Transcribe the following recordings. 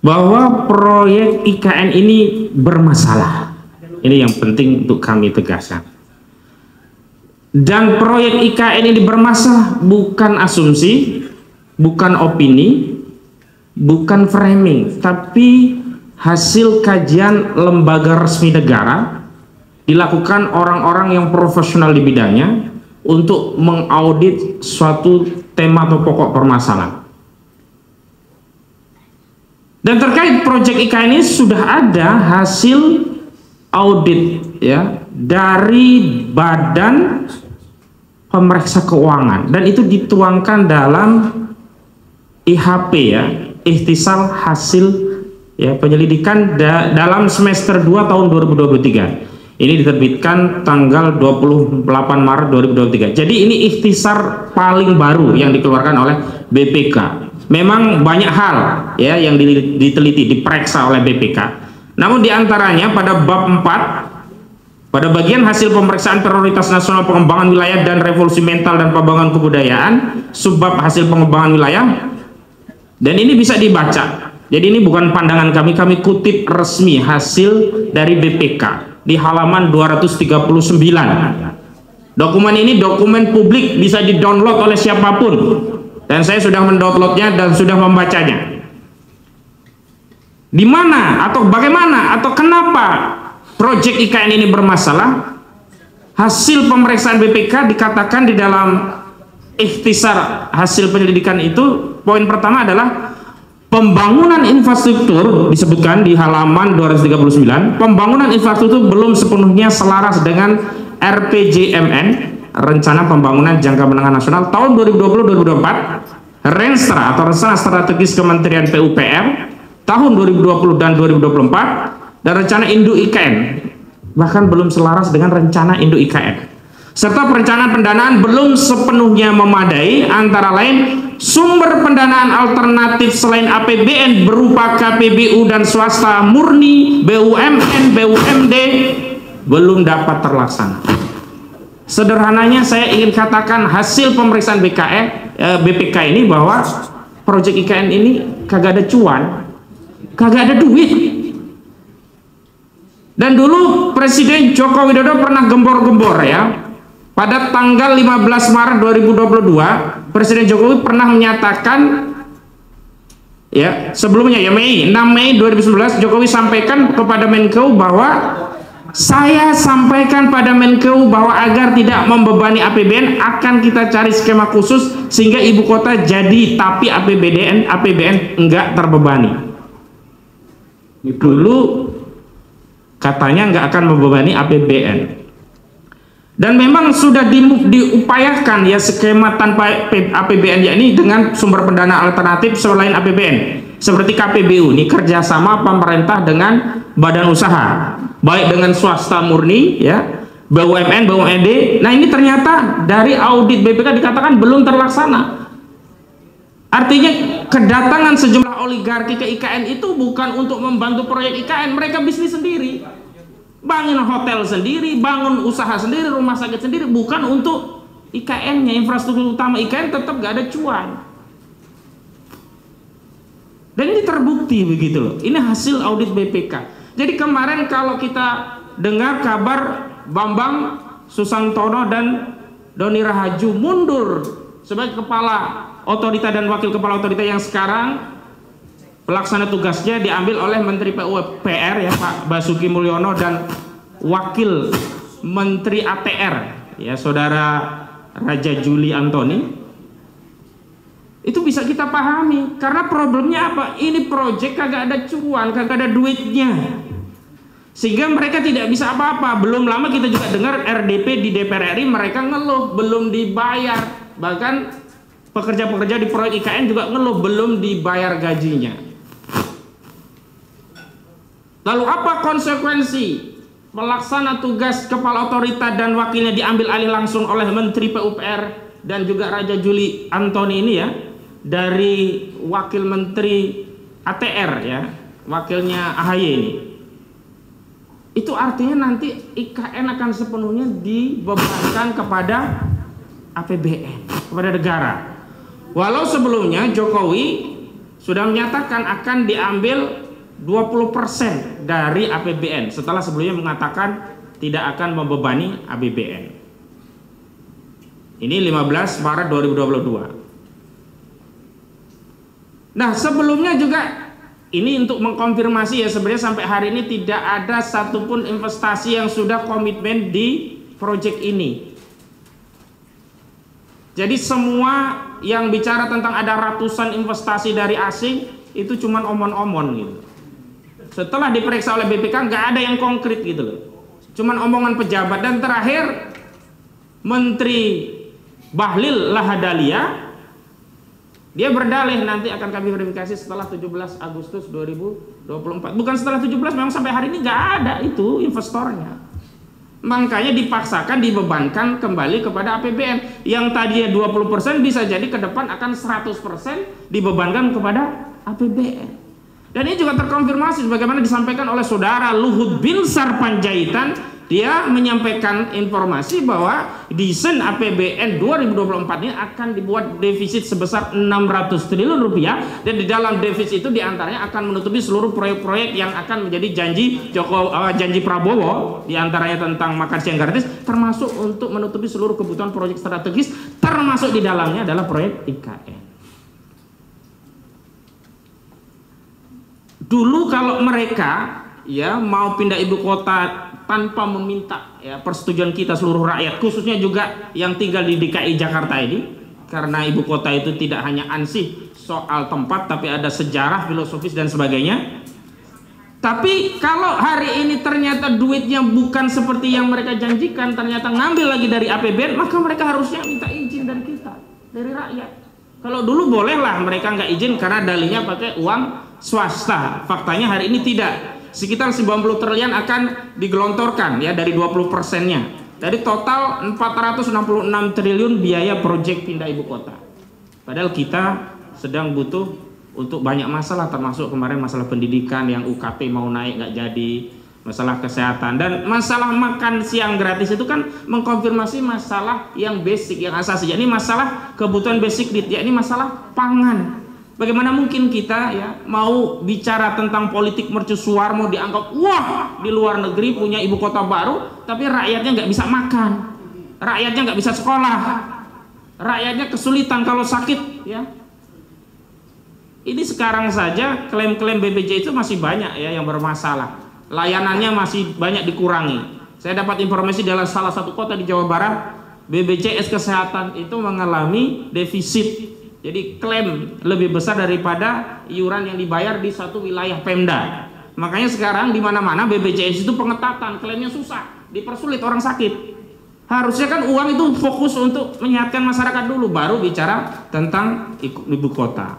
bahwa proyek IKN ini bermasalah. Ini yang penting untuk kami tegaskan. Dan proyek IKN ini bermasalah bukan asumsi, bukan opini, bukan framing, tapi hasil kajian lembaga resmi negara dilakukan orang-orang yang profesional di bidangnya untuk mengaudit suatu tema atau pokok permasalahan. Dan terkait proyek IKN ini sudah ada hasil audit ya dari Badan Pemeriksa Keuangan, dan itu dituangkan dalam IHP ya, ikhtisar hasil ya penyelidikan dalam semester 2 tahun 2023. Ini diterbitkan tanggal 28 Maret 2023. Jadi ini ikhtisar paling baru yang dikeluarkan oleh BPK. Memang banyak hal ya yang diteliti, diperiksa oleh BPK. Namun diantaranya pada bab 4, pada bagian hasil pemeriksaan prioritas nasional pengembangan wilayah dan revolusi mental dan pembangunan kebudayaan, subbab hasil pengembangan wilayah, dan ini bisa dibaca. Jadi ini bukan pandangan kami, kami kutip resmi hasil dari BPK di halaman 239. Dokumen ini dokumen publik, bisa di-download oleh siapapun. Dan saya sudah mendownloadnya dan sudah membacanya. Di mana atau bagaimana atau kenapa proyek IKN ini bermasalah? Hasil pemeriksaan BPK dikatakan di dalam ikhtisar hasil penyelidikan itu, poin pertama adalah pembangunan infrastruktur, disebutkan di halaman 239, pembangunan infrastruktur belum sepenuhnya selaras dengan RPJMN, Rencana Pembangunan Jangka Menengah Nasional tahun 2020-2024, Renstra atau Rencana Strategis Kementerian PUPR tahun 2020 dan 2024, dan Rencana Induk IKN bahkan belum selaras dengan Rencana Induk IKN, serta perencanaan pendanaan belum sepenuhnya memadai, antara lain sumber pendanaan alternatif selain APBN berupa KPBU dan swasta murni, BUMN, BUMD belum dapat terlaksana. Sederhananya saya ingin katakan hasil pemeriksaan BPK ini bahwa proyek IKN ini kagak ada cuan, kagak ada duit. Dan dulu Presiden Joko Widodo pernah gembor-gembor ya, pada tanggal 15 Maret 2022 Presiden Jokowi pernah menyatakan ya, sebelumnya ya 6 Mei 2019 Jokowi sampaikan kepada Menkeu bahwa saya sampaikan pada Menkeu bahwa agar tidak membebani APBN akan kita cari skema khusus sehingga ibu kota jadi tapi APBN enggak terbebani. Dulu katanya enggak akan membebani APBN. Dan memang sudah diupayakan ya skema tanpa APBN, yakni dengan sumber pendanaan alternatif selain APBN, seperti KPBU, ini kerjasama pemerintah dengan badan usaha, baik dengan swasta murni ya, BUMN, BUMD. Nah ini ternyata dari audit BPK dikatakan belum terlaksana. Artinya kedatangan sejumlah oligarki ke IKN itu bukan untuk membantu proyek IKN, mereka bisnis sendiri, bangun hotel sendiri, bangun usaha sendiri, rumah sakit sendiri, bukan untuk IKN-nya. Infrastruktur utama IKN tetap gak ada cuan. Dan ini terbukti begitu loh. Ini hasil audit BPK. Jadi kemarin kalau kita dengar kabar Bambang Susantono dan Doni Rahaju mundur sebagai kepala otorita dan wakil kepala otorita, yang sekarang pelaksana tugasnya diambil oleh Menteri PUPR ya Pak Basuki Mulyono dan Wakil Menteri ATR ya Saudara Raja Juli Antoni. Itu bisa kita pahami karena problemnya apa? Ini proyek kagak ada cuan, kagak ada duitnya, sehingga mereka tidak bisa apa-apa. Belum lama kita juga dengar RDP di DPR RI mereka ngeluh belum dibayar, bahkan pekerja-pekerja di proyek IKN juga ngeluh belum dibayar gajinya. Lalu apa konsekuensi pelaksana tugas kepala otorita dan wakilnya diambil alih langsung oleh Menteri PUPR dan juga Raja Juli Antoni ini ya, dari wakil Menteri ATR ya, wakilnya AHY ini. Itu artinya nanti IKN akan sepenuhnya dibebankan kepada APBN, kepada negara. Walau sebelumnya Jokowi sudah menyatakan akan diambil 20% dari APBN setelah sebelumnya mengatakan tidak akan membebani APBN. Ini 15 Maret 2022. Nah, sebelumnya juga ini untuk mengkonfirmasi ya, sebenarnya sampai hari ini tidak ada satupun investasi yang sudah komitmen di proyek ini. Jadi semua yang bicara tentang ada ratusan investasi dari asing itu cuman omon-omon gitu. Setelah diperiksa oleh BPK nggak ada yang konkret gitu loh. Cuman omongan pejabat. Dan terakhir Menteri Bahlil Lahadalia dia berdalih nanti akan kami verifikasi setelah 17 Agustus 2024. Bukan setelah 17, memang sampai hari ini nggak ada itu investornya. Makanya dipaksakan dibebankan kembali kepada APBN. Yang tadinya 20% bisa jadi ke depan akan 100% dibebankan kepada APBN. Dan ini juga terkonfirmasi sebagaimana disampaikan oleh saudara Luhut Binsar Panjaitan. Dia menyampaikan informasi bahwa desain APBN 2024 ini akan dibuat defisit sebesar 600 triliun rupiah, dan di dalam defisit itu diantaranya akan menutupi seluruh proyek-proyek yang akan menjadi janji Prabowo, diantaranya tentang makan siang gratis, termasuk untuk menutupi seluruh kebutuhan proyek strategis, termasuk di dalamnya adalah proyek IKN. Dulu kalau mereka ya mau pindah ibu kota tanpa meminta ya persetujuan kita seluruh rakyat, khususnya juga yang tinggal di DKI Jakarta ini, karena ibu kota itu tidak hanya ansih soal tempat tapi ada sejarah, filosofis dan sebagainya. Tapi kalau hari ini ternyata duitnya bukan seperti yang mereka janjikan, ternyata ngambil lagi dari APBN, maka mereka harusnya minta izin dari kita, dari rakyat. Kalau dulu bolehlah mereka nggak izin karena dalihnya pakai uang swasta. Faktanya hari ini tidak. Sekitar 90 triliun akan digelontorkan ya dari 20%-nya. Dari total 466 triliun biaya proyek pindah ibu kota. Padahal kita sedang butuh untuk banyak masalah, termasuk kemarin masalah pendidikan yang UKT mau naik nggak jadi, masalah kesehatan, dan masalah makan siang gratis itu kan mengkonfirmasi masalah yang basic, yang asasi. Ini masalah kebutuhan basic, yakni masalah pangan. Bagaimana mungkin kita ya mau bicara tentang politik mercusuar, mau dianggap wah di luar negeri punya ibu kota baru, tapi rakyatnya nggak bisa makan, rakyatnya nggak bisa sekolah, rakyatnya kesulitan kalau sakit ya. Ini sekarang saja klaim-klaim BPJS itu masih banyak ya yang bermasalah, layanannya masih banyak dikurangi. Saya dapat informasi dalam salah satu kota di Jawa Barat, BPJS Kesehatan itu mengalami defisit. Jadi klaim lebih besar daripada iuran yang dibayar di satu wilayah Pemda. Makanya sekarang di mana-mana BPJS itu pengetatan, klaimnya susah, dipersulit orang sakit. Harusnya kan uang itu fokus untuk menyehatkan masyarakat dulu, baru bicara tentang ibu kota.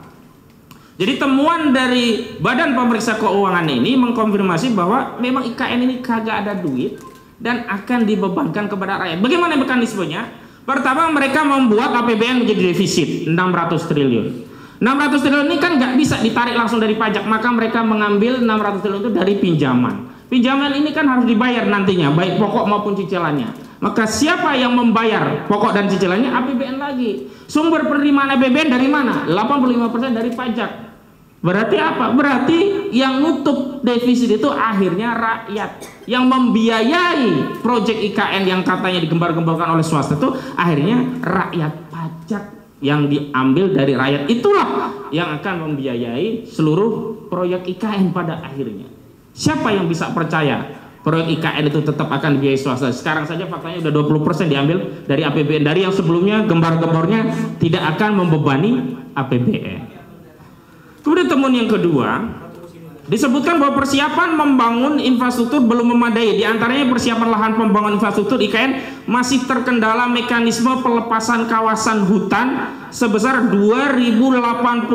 Jadi temuan dari Badan Pemeriksa Keuangan ini mengkonfirmasi bahwa memang IKN ini kagak ada duit dan akan dibebankan kepada rakyat. Bagaimana mekanismenya? Pertama, mereka membuat APBN menjadi defisit 600 triliun. 600 triliun ini kan nggak bisa ditarik langsung dari pajak, maka mereka mengambil 600 triliun itu dari pinjaman. Pinjaman ini kan harus dibayar nantinya, baik pokok maupun cicilannya. Maka siapa yang membayar pokok dan cicilannya? APBN lagi. Sumber penerimaan APBN dari mana? 85% dari pajak. Berarti apa? Berarti yang nutup defisit itu akhirnya rakyat. Yang membiayai proyek IKN yang katanya digembar-gemborkan oleh swasta itu akhirnya rakyat. Pajak yang diambil dari rakyat itulah yang akan membiayai seluruh proyek IKN pada akhirnya. Siapa yang bisa percaya proyek IKN itu tetap akan dibiayai swasta? Sekarang saja faktanya udah 20% diambil dari APBN, dari yang sebelumnya gembar-gembornya tidak akan membebani APBN. Kemudian temuan yang kedua, disebutkan bahwa persiapan membangun infrastruktur belum memadai. Di antaranya persiapan lahan pembangunan infrastruktur IKN masih terkendala mekanisme pelepasan kawasan hutan sebesar 2085,62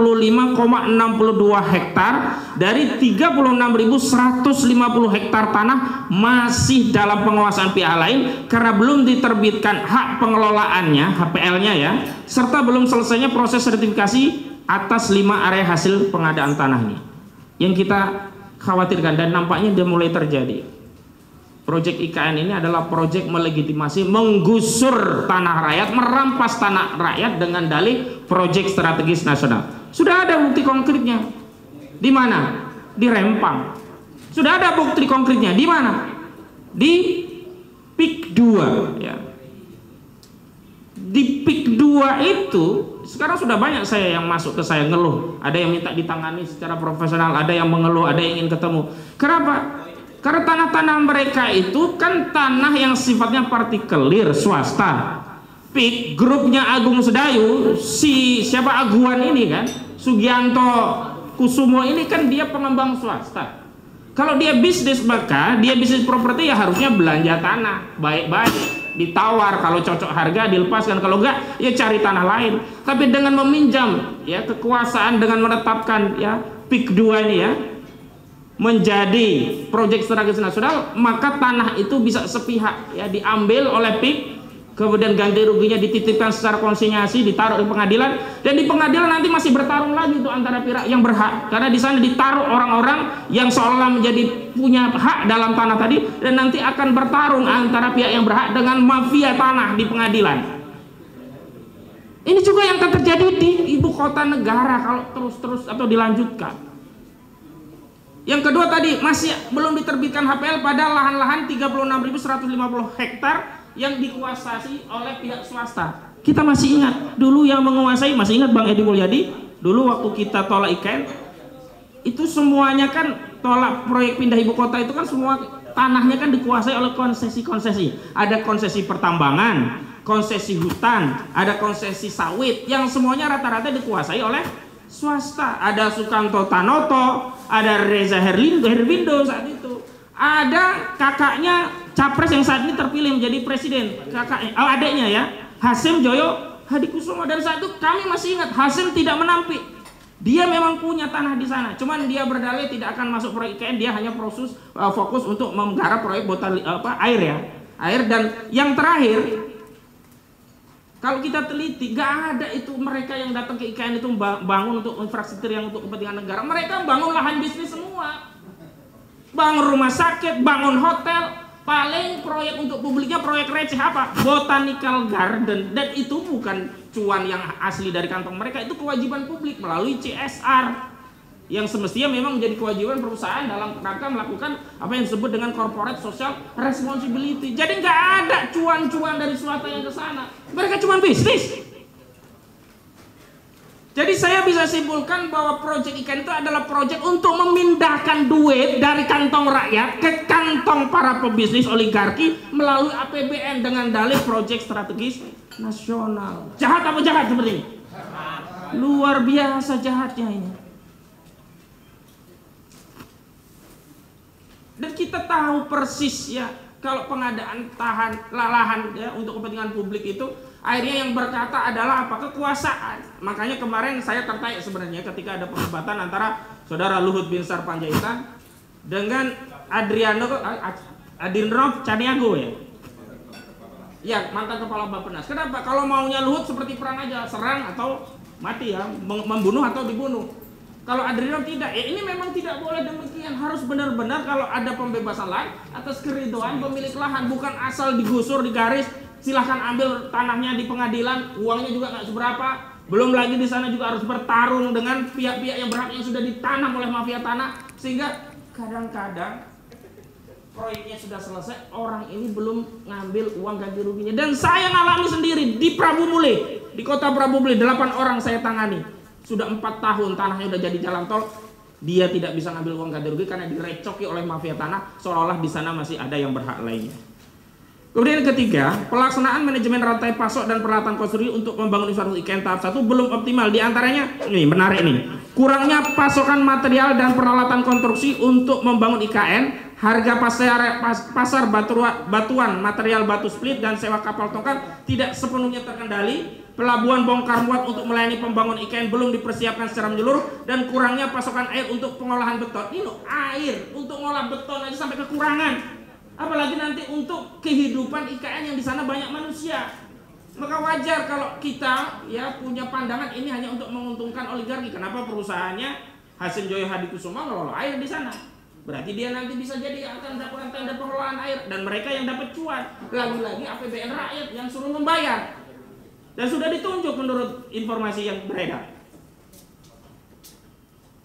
hektar dari 36.150 hektar tanah masih dalam penguasaan pihak lain karena belum diterbitkan hak pengelolaannya, HPL-nya ya, serta belum selesainya proses sertifikasi atas 5 area hasil pengadaan tanah ini. Yang kita khawatirkan dan nampaknya sudah mulai terjadi. Proyek IKN ini adalah proyek melegitimasi menggusur tanah rakyat, merampas tanah rakyat dengan dalih proyek strategis nasional. Sudah ada bukti konkretnya. Di mana? Di Rempang. Sudah ada bukti konkretnya. Di mana? Di PIK 2 ya. Di PIK 2 itu sekarang sudah banyak saya yang masuk ke saya ngeluh. Ada yang minta ditangani secara profesional, ada yang mengeluh, ada yang ingin ketemu. Kenapa? Karena tanah-tanah mereka itu kan tanah yang sifatnya partikelir swasta. PIK grupnya Agung Sedayu, si siapa Aguan ini kan, Sugianto Kusumo ini kan dia pengembang swasta. Kalau dia bisnis, maka dia bisnis properti ya harusnya belanja tanah baik-baik, ditawar, kalau cocok harga dilepaskan, kalau enggak ya cari tanah lain. Tapi dengan meminjam ya kekuasaan, dengan menetapkan ya PIK 2 ini ya menjadi proyek strategis nasional, maka tanah itu bisa sepihak ya diambil oleh PIK, kemudian ganti ruginya dititipkan secara konsinyasi, ditaruh di pengadilan, dan di pengadilan nanti masih bertarung lagi itu antara pihak yang berhak, karena di sana ditaruh orang-orang yang seolah menjadi punya hak dalam tanah tadi, dan nanti akan bertarung antara pihak yang berhak dengan mafia tanah di pengadilan. Ini juga yang akan terjadi di ibu kota negara kalau terus-terus atau dilanjutkan. Yang kedua tadi, masih belum diterbitkan HPL pada lahan-lahan 36.150 hektar yang dikuasai oleh pihak swasta. Kita masih ingat dulu yang menguasai, masih ingat Bang Edi Mulyadi dulu waktu kita tolak IKN itu semuanya kan, tolak proyek pindah ibu kota itu kan semua tanahnya kan dikuasai oleh konsesi-konsesi. Ada konsesi pertambangan, konsesi hutan, ada konsesi sawit, yang semuanya rata-rata dikuasai oleh swasta. Ada Sukanto Tanoto, ada Reza Herwindo saat itu, ada kakaknya capres yang saat ini terpilih menjadi presiden, adiknya ya, Hasim Joyo Hadikusumo. Dan saat itu kami masih ingat Hasim tidak menampik, dia memang punya tanah di sana, cuman dia berdalih tidak akan masuk proyek IKN, dia hanya fokus untuk menggarap proyek air ya, air. Dan yang terakhir, kalau kita teliti, gak ada itu mereka yang datang ke IKN itu bangun untuk infrastruktur yang untuk kepentingan negara. Mereka bangun lahan bisnis semua, bangun rumah sakit, bangun hotel. Paling proyek untuk publiknya proyek receh apa? Botanical Garden. Dan itu bukan cuan yang asli dari kantong mereka, itu kewajiban publik melalui CSR yang semestinya memang menjadi kewajiban perusahaan dalam rangka melakukan apa yang disebut dengan corporate social responsibility. Jadi nggak ada cuan-cuan dari swasta yang ke sana, mereka cuma bisnis. Jadi saya bisa simpulkan bahwa proyek IKN itu adalah proyek untuk memindahkan duit dari kantong rakyat ke kantong para pebisnis oligarki melalui APBN dengan dalih proyek strategis nasional. Jahat apa jahat seperti ini? Luar biasa jahatnya ini. Dan kita tahu persis ya, kalau pengadaan lahan ya untuk kepentingan publik itu akhirnya yang berkata adalah apa? Kekuasaan. Makanya kemarin saya tertarik sebenarnya ketika ada perdebatan antara saudara Luhut Binsar Panjaitan dengan Adinrov Caniago ya. Ya, mantan kepala Bappenas. Kenapa? Kalau maunya Luhut seperti perang aja, serang atau mati ya, membunuh atau dibunuh. Kalau Adriano tidak, ya ini memang tidak boleh demikian. Harus benar-benar kalau ada pembebasan lahan atas keridoan pemilik lahan, bukan asal digusur, digaris, silahkan ambil tanahnya di pengadilan, uangnya juga nggak seberapa. Belum lagi di sana juga harus bertarung dengan pihak-pihak yang berhak yang sudah ditanam oleh mafia tanah, sehingga kadang-kadang proyeknya sudah selesai, orang ini belum ngambil uang ganti ruginya. Dan saya ngalami sendiri di Prabu Mule, di kota Prabu Mule, 8 orang saya tangani. Sudah 4 tahun tanahnya udah jadi jalan tol, dia tidak bisa ngambil uang ganti rugi karena direcoki oleh mafia tanah, seolah-olah di sana masih ada yang berhak lainnya. Kemudian yang ketiga, pelaksanaan manajemen rantai pasok dan peralatan konstruksi untuk membangun infrastruktur IKN tahap 1 belum optimal. Di antaranya, ini menarik nih, kurangnya pasokan material dan peralatan konstruksi untuk membangun IKN, harga pasar batuan, material batu split dan sewa kapal tongkang tidak sepenuhnya terkendali. Pelabuhan bongkar muat untuk melayani pembangunan IKN belum dipersiapkan secara menyeluruh, dan kurangnya pasokan air untuk pengolahan beton. Ini loh, air untuk ngolah beton aja sampai kekurangan, apalagi nanti untuk kehidupan IKN yang di sana banyak manusia. Maka wajar kalau kita ya punya pandangan ini hanya untuk menguntungkan oligarki. Kenapa perusahaannya Hasim Joyo Hadikusumo ngelola air di sana? Berarti dia nanti bisa jadi akan mendapatkan tender pengelolaan air, dan mereka yang dapat cuan. Lagi-lagi APBN rakyat yang suruh membayar. Dan sudah ditunjuk menurut informasi yang beredar.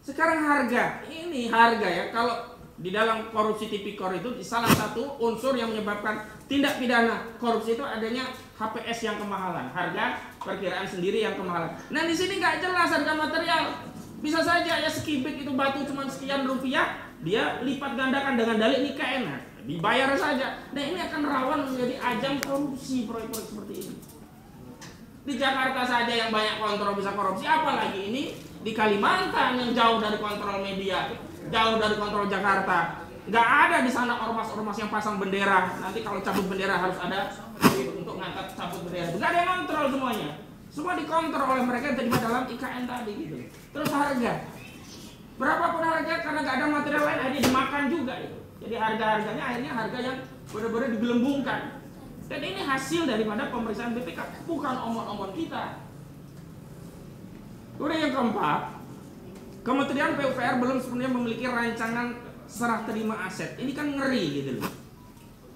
Sekarang harga, ini harga ya, kalau di dalam korupsi tipikor itu salah satu unsur yang menyebabkan tindak pidana korupsi itu adanya HPS yang kemahalan, harga perkiraan sendiri yang kemahalan. Nah di sini nggak jelas harga material, bisa saja ya sekibik itu batu cuma sekian rupiah, dia lipat gandakan dengan dalih ini enak, dibayar saja. Nah ini akan rawan menjadi ajang korupsi proyek-proyek seperti ini. Di Jakarta saja yang banyak kontrol bisa korupsi, apalagi ini di Kalimantan yang jauh dari kontrol media, jauh dari kontrol Jakarta. Nggak ada di sana ormas-ormas yang pasang bendera. Nanti kalau cabut bendera harus ada untuk ngangkat cabut bendera. Nggak ada yang kontrol semuanya. Semua dikontrol oleh mereka yang terlibat dalam IKN tadi gitu. Terus harga, berapapun harga karena nggak ada material lain akhirnya dimakan juga itu. Jadi harga-harganya akhirnya harga yang benar-benar digelembungkan. Dan ini hasil daripada pemeriksaan BPK, bukan omong-omong kita. Kemudian yang keempat, Kementerian PUPR belum sepenuhnya memiliki rancangan serah terima aset. Ini kan ngeri gitu loh.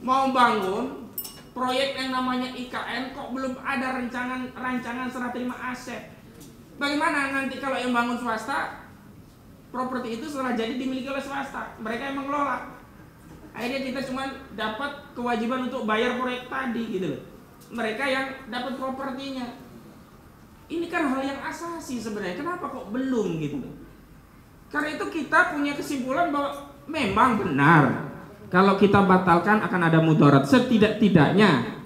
Mau bangun proyek yang namanya IKN kok belum ada rancangan serah terima aset. Bagaimana nanti kalau yang bangun swasta, properti itu setelah jadi dimiliki oleh swasta, mereka yang mengelola. Akhirnya kita cuma dapat kewajiban untuk bayar proyek tadi gitu loh. Mereka yang dapat propertinya. Ini kan hal yang asasi sebenarnya. Kenapa kok belum gitu loh? Karena itu kita punya kesimpulan bahwa memang benar kalau kita batalkan akan ada mudarat. Setidak-tidaknya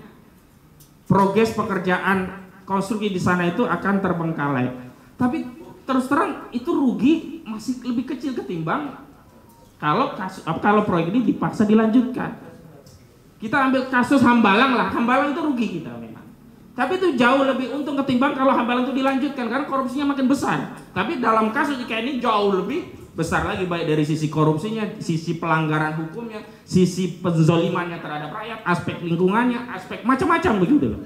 progres pekerjaan konstruksi di sana itu akan terbengkalai. Tapi terus terang itu rugi masih lebih kecil ketimbang kalau proyek ini dipaksa dilanjutkan. Kita ambil kasus Hambalang lah, Hambalang itu rugi kita memang. Tapi itu jauh lebih untung ketimbang kalau Hambalang itu dilanjutkan karena korupsinya makin besar. Tapi dalam kasus IKN ini jauh lebih besar lagi, baik dari sisi korupsinya, sisi pelanggaran hukumnya, sisi penzolimannya terhadap rakyat, aspek lingkungannya, aspek macam-macam begitu loh.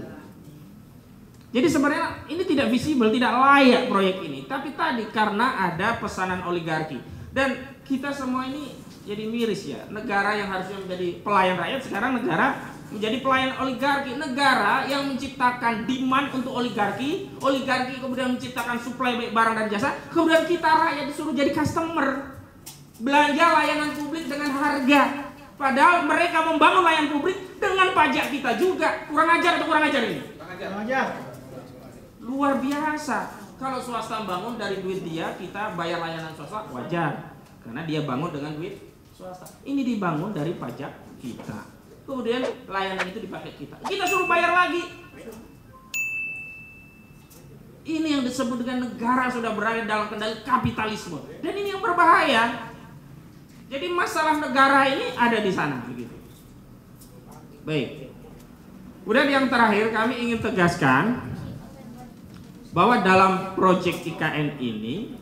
Jadi sebenarnya ini tidak visible, tidak layak proyek ini. Tapi tadi karena ada pesanan oligarki dan kita semua ini jadi miris ya. Negara yang harusnya menjadi pelayan rakyat sekarang negara menjadi pelayan oligarki. Negara yang menciptakan demand untuk oligarki, oligarki kemudian menciptakan supply baik barang dan jasa, kemudian kita rakyat disuruh jadi customer, belanja layanan publik dengan harga, padahal mereka membangun layanan publik dengan pajak kita juga. Kurang ajar atau kurang ajar ini? Kurang ajar. Luar biasa. Kalau swasta bangun dari duit dia, kita bayar layanan swasta, wajar karena dia bangun dengan duit swasta. Ini dibangun dari pajak kita, kemudian layanan itu dipakai kita suruh bayar lagi. Ini yang disebut dengan negara sudah berada dalam kendali kapitalisme, dan ini yang berbahaya. Jadi masalah negara ini ada di sana begitu. Baik. Kemudian yang terakhir kami ingin tegaskan bahwa dalam proyek IKN ini,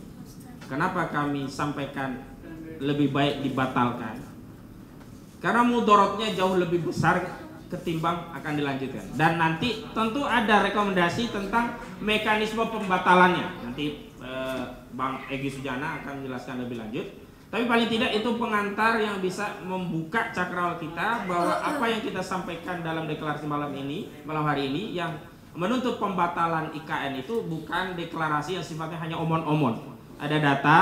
kenapa kami sampaikan lebih baik dibatalkan? Karena mudorotnya jauh lebih besar ketimbang akan dilanjutkan. Dan nanti tentu ada rekomendasi tentang mekanisme pembatalannya. Nanti Bang Egy Sujana akan menjelaskan lebih lanjut. Tapi paling tidak itu pengantar yang bisa membuka cakrawala kita bahwa apa yang kita sampaikan dalam deklarasi malam hari ini yang menuntut pembatalan IKN itu bukan deklarasi yang sifatnya hanya omon-omon. Ada data,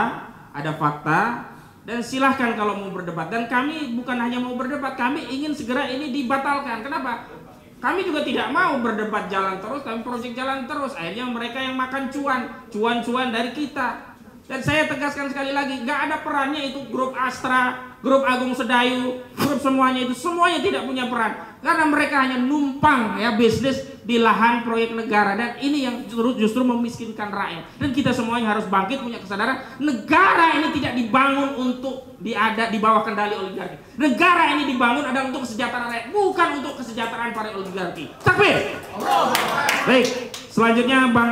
ada fakta, dan silahkan kalau mau berdebat. Dan kami bukan hanya mau berdebat, kami ingin segera ini dibatalkan. Kenapa? Kami juga tidak mau berdebat jalan terus, kami proyek jalan terus. Akhirnya mereka yang makan cuan dari kita. Dan saya tegaskan sekali lagi, nggak ada perannya itu grup Astra, grup Agung Sedayu, grup semuanya tidak punya peran. Karena mereka hanya numpang ya bisnis di lahan proyek negara, dan ini yang justru memiskinkan rakyat. Dan kita semuanya harus bangkit, punya kesadaran negara ini tidak dibangun untuk di bawah kendali oligarki. Negara ini dibangun adalah untuk kesejahteraan rakyat, bukan untuk kesejahteraan para oligarki. Takbir. Baik, selanjutnya Bang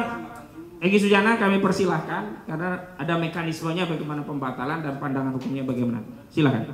Egy Sujana kami persilahkan karena ada mekanismenya bagaimana pembatalan dan pandangan hukumnya bagaimana. Silakan.